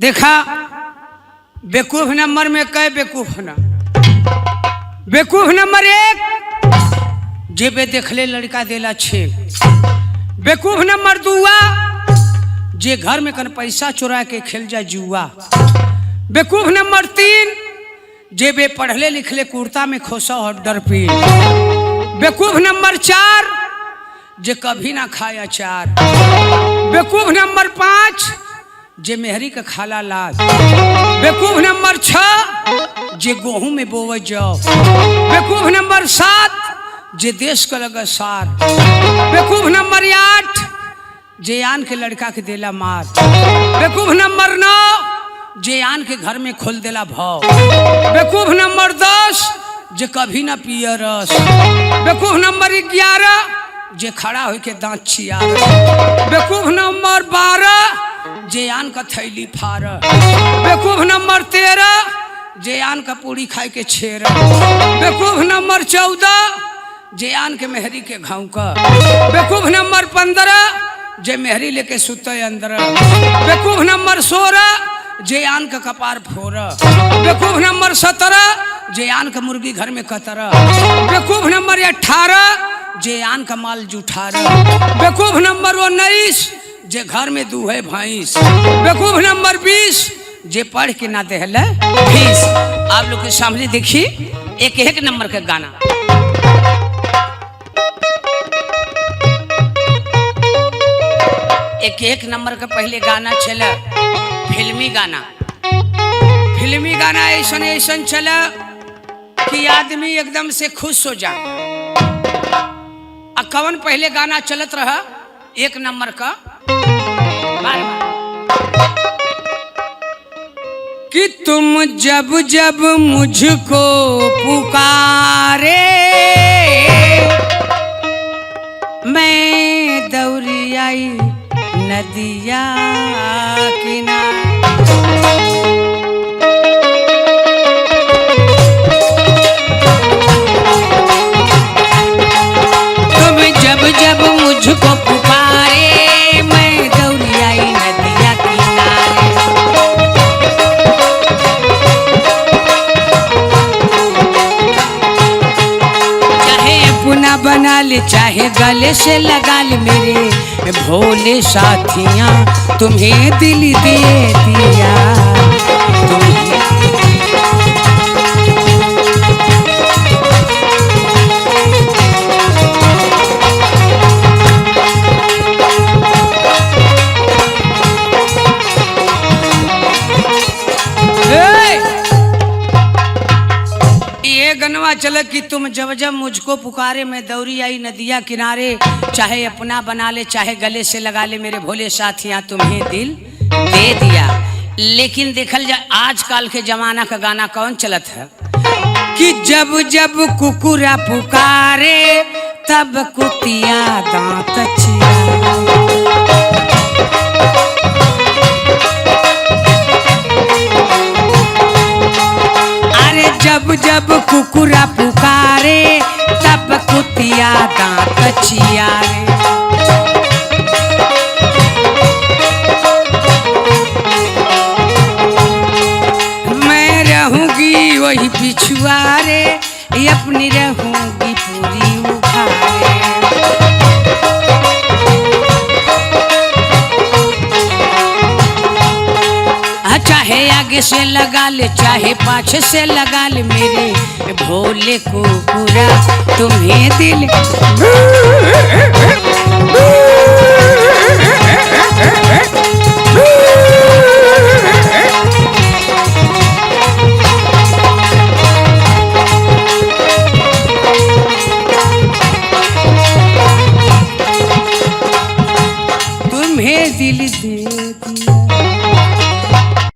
देखा बेवकूफ नंबर में कई बेवकूफ ना। बेवकूफ नंबर 1 जेबे देखले लड़का देला 6। बेवकूफ नंबर 2 जे घर में कन पैसा चुरा के खेल जा जुआ। बेवकूफ नंबर 3 जेबे पढ़ले लिखले कुर्ता में खोसा और डर पी। बेवकूफ नंबर 4 जे कभी ना खाया अचार। बेवकूफ नंबर 5 जे मेहरी का खाला लाद। बेवकूफ नंबर 6 जे गेहूं में बोवे जाओ। बेवकूफ नंबर 7 जे देश का लगा सार। बेवकूफ नंबर 8 जे आन के लड़का के देला मार। बेवकूफ नंबर 9 जे आन के घर में खोल देला भाव। बेवकूफ नंबर 10 जे कभी ना पिए रस। बेवकूफ नंबर 11 जे खड़ा हो के दांत छियार। बेवकूफ नंबर 12 जे आन का थैली फार। बेवकूफ नंबर 13 जे आन का पूरी खाए के छेर। बेवकूफ नंबर 14 जे आन के मेहरी के घाव का। बेवकूफ नंबर 15 जे मेहरी लेके सुते अंदर। बेवकूफ नंबर 16 जे आन का कपार फोर। बेवकूफ नंबर 17 जे आन का मुर्गी घर में कतर। बेवकूफ नंबर 18 जे आन का माल जुठार। बेवकूफ नंबर 19 जे घर में दूहे भैंस। बेवकूफ नंबर 20 जे पढ़ के ना देहले फीस। आप लोग के सामने देखिए एक नंबर का गाना। एक नंबर का पहले गाना चला फिल्मी गाना। फिल्मी गाना ऐसा चला कि आदमी एकदम से खुश हो जा। कवन पहले गाना चलत रहा 1 नंबर का कि तुम जब जब मुझको पुकारे मैं दौड़ी आई नदिया किनारे। जब मुझको पुकारे मैं दौड़ी आई नदिया किनारे। चाहे अपना बना ले चाहे गले से लगा ले मेरे भोले साथियां तुम्हें दिल दे दिया। गनवा चल कि तुम जब जब मुझको पुकारे मैं दौड़ी आई नदिया किनारे। चाहे अपना बना ले चाहे गले से लगा ले मेरे भोले साथियां तुम्हें दिल दे दिया। लेकिन देखल जाए आजकल के जमाना का गाना कौन चलत है कि जब जब कुकुरा पुकारे तब कुतिया दांत छिया। जब जब कुकुरा पुकारे तब कुतिया दांत छियारे। मैं रहूंगी वही पिछुआरे अपनी रहूंगी पूरी उखारे। चाहे आगे से लगा ले चाहे पाछे से लगा ले मेरे भोले कुकुरा तुम्हें दिल